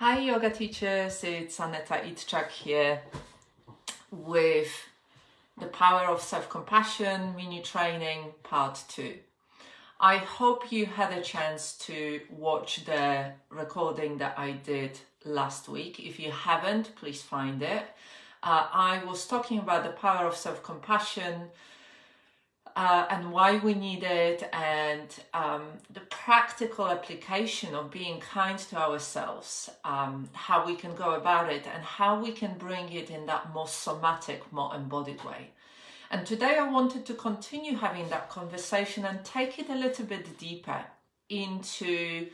Hi yoga teachers, it's Aneta Itchak here with the Power of Self-Compassion mini training part 2. I hope you had a chance to watch the recording that I did last week. If you haven't, please find it. I was talking about the power of self-compassion and why we need it, and the practical application of being kind to ourselves, how we can go about it and how we can bring it in that more somatic, more embodied way. And today I wanted to continue having that conversation and take it a little bit deeper into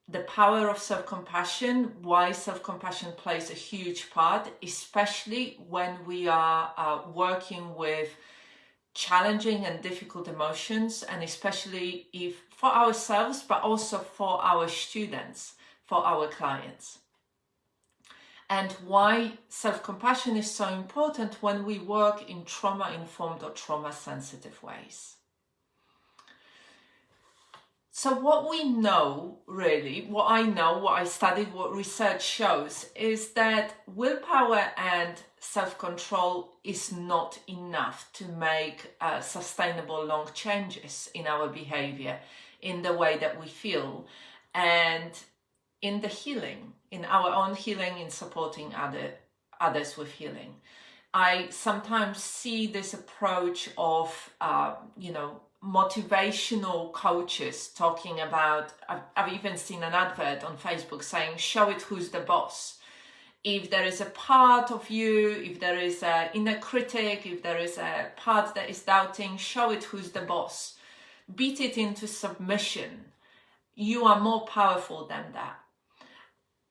the power of self-compassion, why self-compassion plays a huge part, especially when we are working with challenging and difficult emotions, and especially if for ourselves, but also for our students, for our clients. And why self-compassion is so important when we work in trauma-informed or trauma-sensitive ways. So what we know, really, what I know, what I studied, what research shows, is that willpower and self-control is not enough to make sustainable long changes in our behavior, in the way that we feel, and in the healing, in our own healing, in supporting others with healing. I sometimes see this approach of, motivational coaches talking about, I've even seen an advert on Facebook saying, show it who's the boss. If there is a part of you, if there is an inner critic, if there is a part that is doubting, show it who's the boss. Beat it into submission. You are more powerful than that.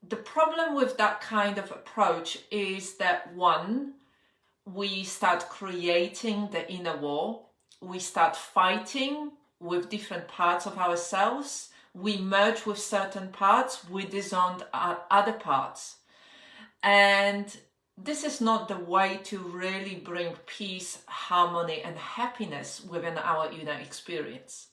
The problem with that kind of approach is that, one, we start creating the inner war. We start fighting with different parts of ourselves. We merge with certain parts. We disown other parts. And this is not the way to really bring peace, harmony, and happiness within our inner experience.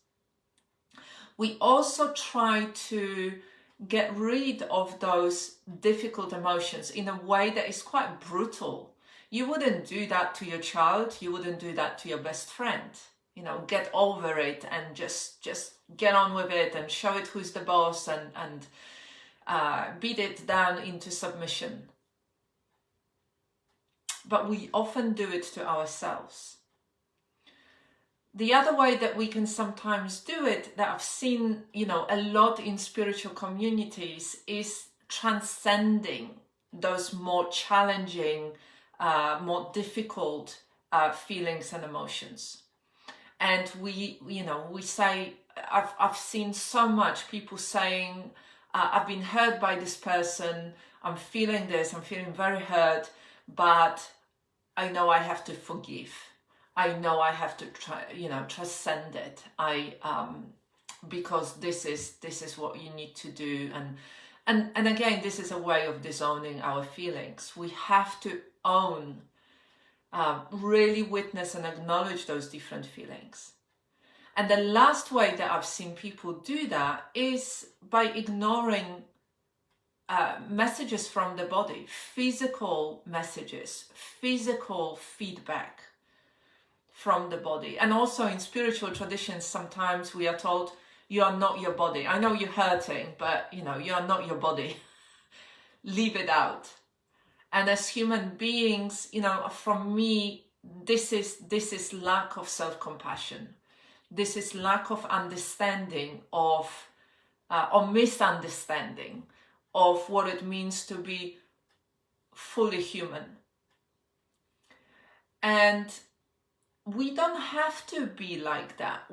We also try to get rid of those difficult emotions in a way that is quite brutal. You wouldn't do that to your child. You wouldn't do that to your best friend. Get over it and just get on with it and show it who's the boss and beat it down into submission. But we often do it to ourselves. The other way that we can sometimes do it, that I've seen, a lot in spiritual communities, is transcending those more challenging, more difficult feelings and emotions. And we say, I've seen so much people saying, I've been hurt by this person, I'm feeling this, I'm feeling very hurt, but I know I have to forgive. I know I have to transcend it. Because this is what you need to do. And again, this is a way of disowning our feelings. We have to own, really witness and acknowledge those different feelings. And the last way that I've seen people do that is by ignoring messages from the body, physical messages, physical feedback from the body. And also in spiritual traditions, sometimes we are told, you are not your body. I know you're hurting, but you are not your body. Leave it out. And as human beings, from me, this is lack of self-compassion. This is lack of understanding of, or misunderstanding of what it means to be fully human. And we don't have to be like that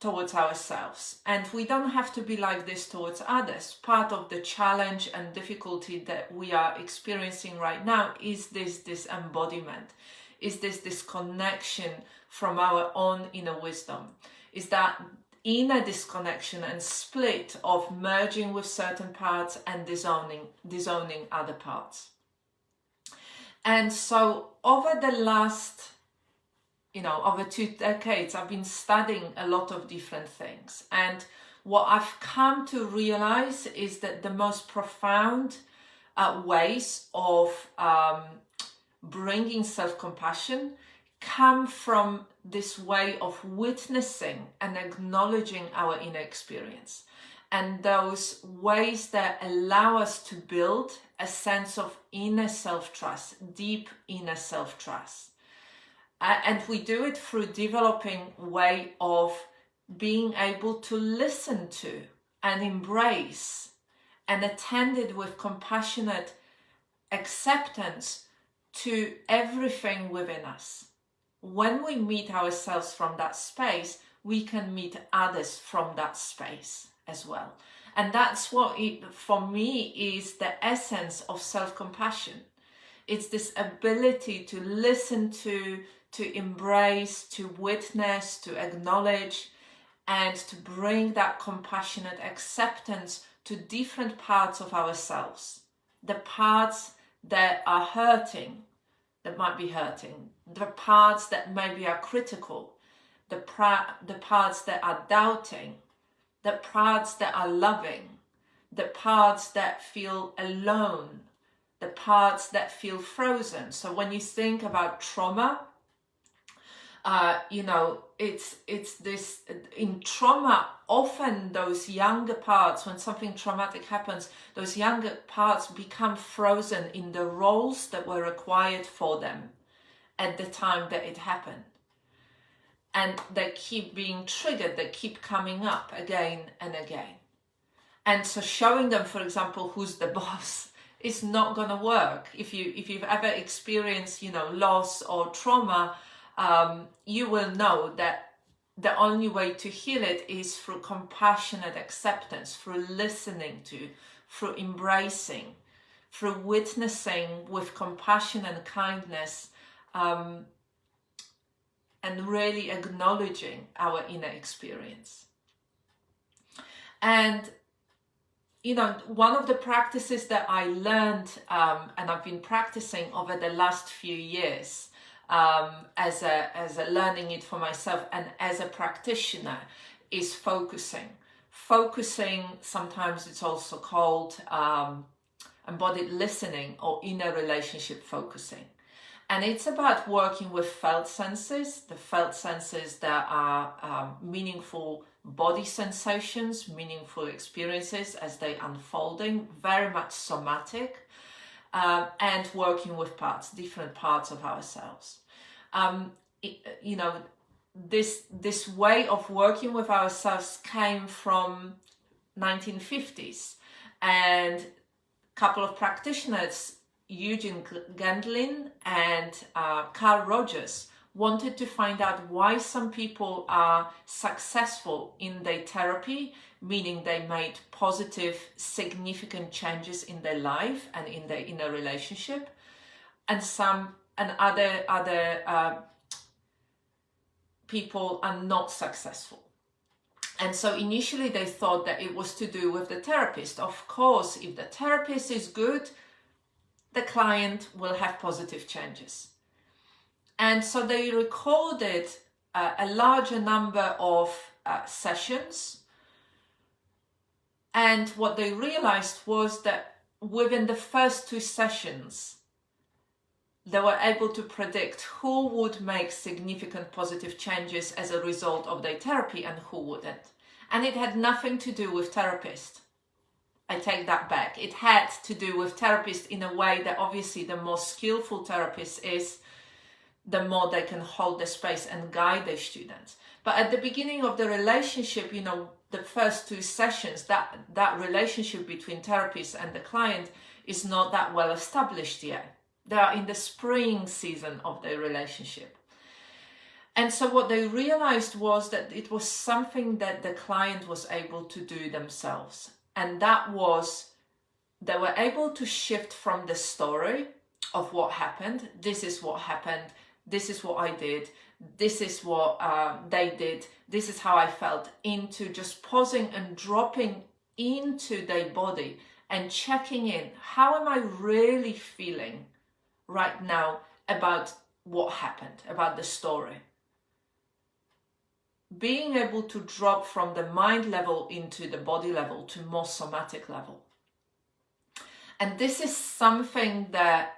towards ourselves, and we don't have to be like this towards others. Part of the challenge and difficulty that we are experiencing right now is this embodiment, is this disconnection from our own inner wisdom, is that inner disconnection and split of merging with certain parts and disowning other parts. And so over the last over 2 decades, I've been studying a lot of different things. And what I've come to realize is that the most profound ways of bringing self-compassion come from this way of witnessing and acknowledging our inner experience, and those ways that allow us to build a sense of inner self-trust, deep inner self-trust. And we do it through developing a way of being able to listen to and embrace and attend it with compassionate acceptance to everything within us. When we meet ourselves from that space, we can meet others from that space as well. And that's what for me is the essence of self-compassion. It's this ability to listen to embrace, to witness, to acknowledge, and to bring that compassionate acceptance to different parts of ourselves. The parts that are hurting, that might be hurting, the parts that maybe are critical, the parts that are doubting, the parts that are loving, the parts that feel alone, the parts that feel frozen. So when you think about trauma, it's this, in trauma, often those younger parts, when something traumatic happens, those younger parts become frozen in the roles that were required for them at the time that it happened. And they keep being triggered, they keep coming up again and again. And so showing them, for example, who's the boss is not going to work. If you've ever experienced, loss or trauma, you will know that the only way to heal it is through compassionate acceptance, through listening to, through embracing, through witnessing with compassion and kindness, and really acknowledging our inner experience. And one of the practices that I learned and I've been practicing over the last few years, as a learning it for myself and as a practitioner, is focusing. Focusing, sometimes it's also called embodied listening or inner relationship focusing. And it's about working with felt senses, the felt senses that are meaningful body sensations, meaningful experiences as they unfolding, very much somatic, and working with parts, different parts of ourselves. This way of working with ourselves came from 1950s, and a couple of practitioners, Eugene Gendlin and Carl Rogers, wanted to find out why some people are successful in their therapy, meaning they made positive, significant changes in their life and in their inner relationship, and other people are not successful. And so initially they thought that it was to do with the therapist. Of course, if the therapist is good, the client will have positive changes. And so they recorded a larger number of sessions. And what they realized was that within the first 2 sessions, they were able to predict who would make significant positive changes as a result of their therapy and who wouldn't. And it had nothing to do with therapist. I take that back. It had to do with therapist in a way that obviously the more skillful therapist is, the more they can hold the space and guide their students. But at the beginning of the relationship, the first 2 sessions, that relationship between therapist and the client is not that well established yet. They are in the spring season of their relationship. And so what they realized was that it was something that the client was able to do themselves. And that was, they were able to shift from the story of what happened. This is what happened. This is what I did. This is what they did. This is how I felt, into just pausing and dropping into their body and checking in. How am I really feeling right now about what happened, about the story? being able to drop from the mind level into the body level to more somatic level. And this is something that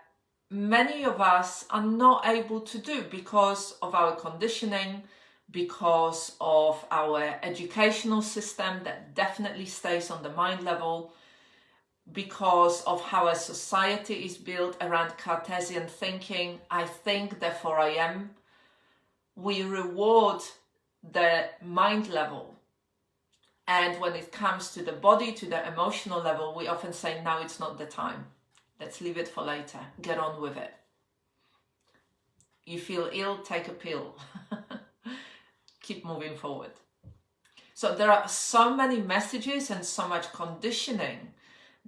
many of us are not able to do because of our conditioning, because of our educational system that definitely stays on the mind level, because of how a society is built around Cartesian thinking. I think, therefore I am. We reward the mind level. And when it comes to the body, to the emotional level, we often say, now it's not the time. Let's leave it for later. Get on with it. You feel ill, take a pill. Keep moving forward. So there are so many messages and so much conditioning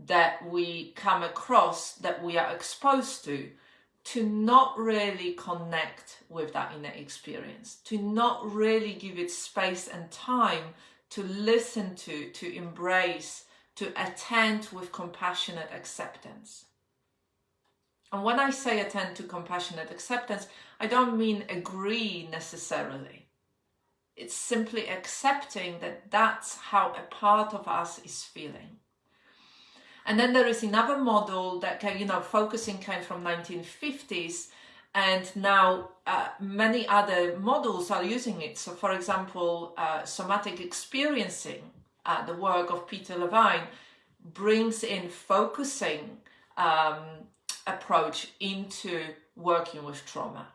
that we come across, that we are exposed to not really connect with that inner experience, to not really give it space and time to listen to embrace, to attend with compassionate acceptance. And when I say attend to compassionate acceptance, I don't mean agree necessarily. It's simply accepting that that's how a part of us is feeling. And then there is another model that focusing came from 1950s, and now many other models are using it. So for example, somatic experiencing, the work of Peter Levine, brings in focusing approach into working with trauma.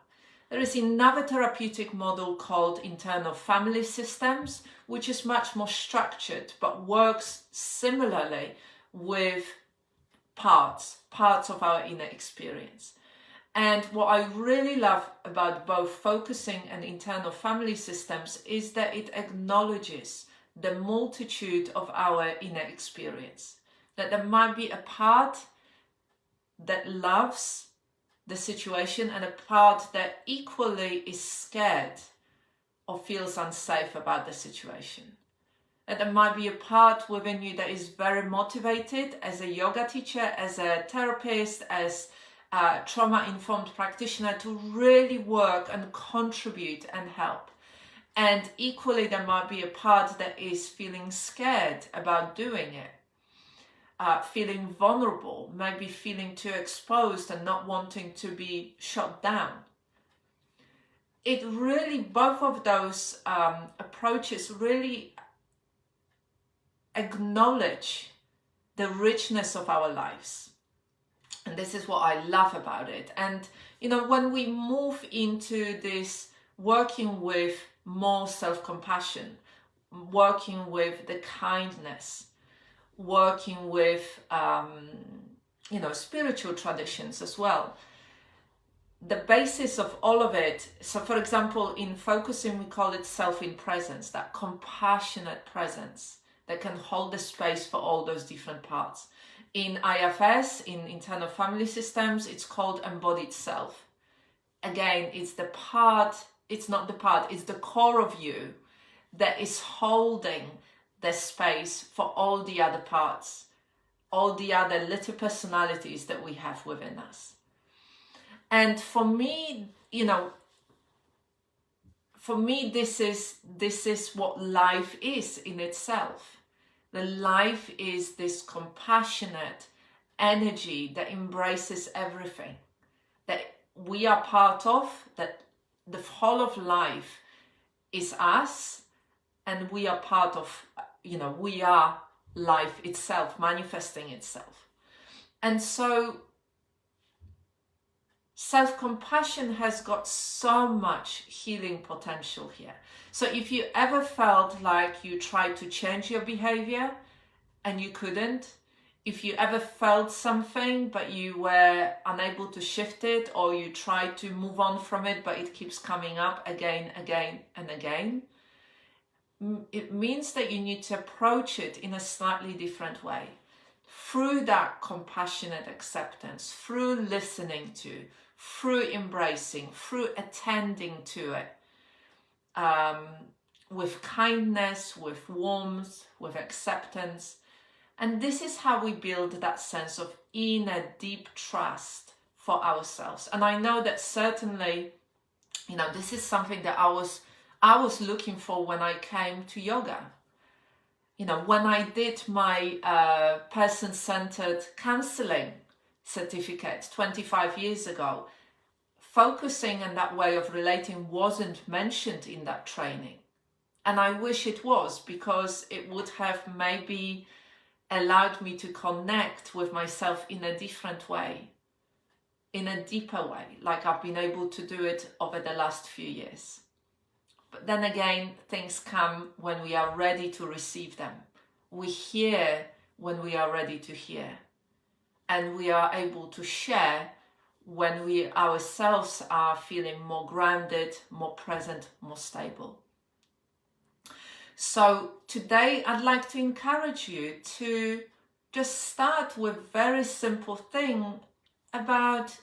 There is another therapeutic model called internal family systems, which is much more structured, but works similarly with parts of our inner experience. And what I really love about both focusing and internal family systems is that it acknowledges the multitude of our inner experience. That there might be a part that loves the situation and a part that equally is scared or feels unsafe about the situation. And there might be a part within you that is very motivated as a yoga teacher, as a therapist, as a trauma-informed practitioner to really work and contribute and help. And equally, there might be a part that is feeling scared about doing it, feeling vulnerable, maybe feeling too exposed and not wanting to be shut down. It really, both of those approaches really acknowledge the richness of our lives. And this is what I love about it. And, when we move into this working with more self-compassion, working with the kindness, working with, spiritual traditions as well, the basis of all of it, so for example, in focusing, we call it self-in-presence, that compassionate presence that can hold the space for all those different parts. In IFS, in internal family systems, it's called embodied self. Again, it's the part, it's not the part, it's the core of you that is holding the space for all the other parts, all the other little personalities that we have within us. And for me, this is what life is in itself. The life is this compassionate energy that embraces everything, that we are part of, that the whole of life is us, and we are part of, we are life itself, manifesting itself. And so self-compassion has got so much healing potential here. So if you ever felt like you tried to change your behavior and you couldn't, if you ever felt something but you were unable to shift it, or you tried to move on from it but it keeps coming up again and again, it means that you need to approach it in a slightly different way. Through that compassionate acceptance, through listening to, through embracing, through attending to it, with kindness, with warmth, with acceptance. And this is how we build that sense of inner deep trust for ourselves. And I know that certainly, this is something that I I was looking for when I came to yoga. You know, when I did my person-centered counseling certificate 25 years ago, focusing on that way of relating wasn't mentioned in that training. And I wish it was, because it would have maybe allowed me to connect with myself in a different way, in a deeper way, like I've been able to do it over the last few years. But then again, things come when we are ready to receive them. We hear when we are ready to hear. And we are able to share when we ourselves are feeling more grounded, more present, more stable. So today I'd like to encourage you to just start with a very simple thing about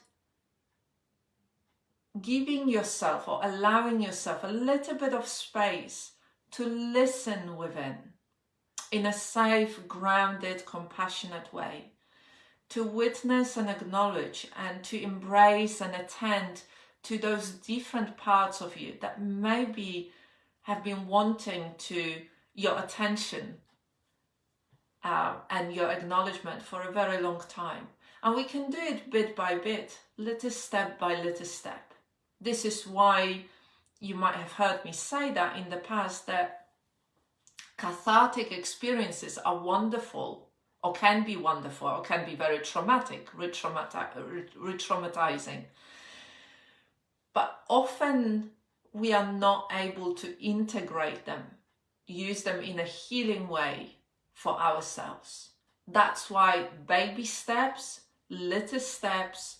giving yourself or allowing yourself a little bit of space to listen within in a safe, grounded, compassionate way, to witness and acknowledge and to embrace and attend to those different parts of you that maybe have been wanting to your attention and your acknowledgement for a very long time. And we can do it bit by bit, little step by little step. This is why you might have heard me say that in the past, that cathartic experiences are wonderful, or can be wonderful, or can be very traumatic, re-traumatizing. But often we are not able to integrate them, use them in a healing way for ourselves. That's why baby steps, little steps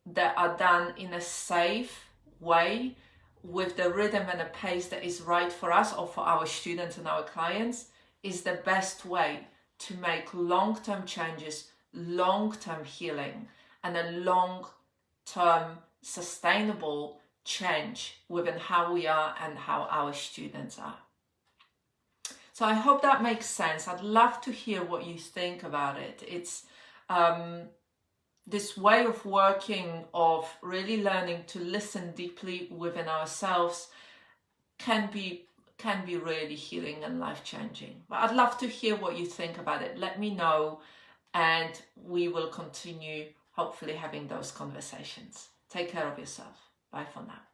that are done in a safe way, with the rhythm and the pace that is right for us or for our students and our clients, is the best way to make long-term changes, long-term healing, and a long-term sustainable change within how we are and how our students are. So I hope that makes sense. I'd love to hear what you think about it. It's this way of working, of really learning to listen deeply within ourselves, can be really healing and life-changing. But I'd love to hear what you think about it. Let me know, and we will continue hopefully having those conversations. Take care of yourself. Bye for now.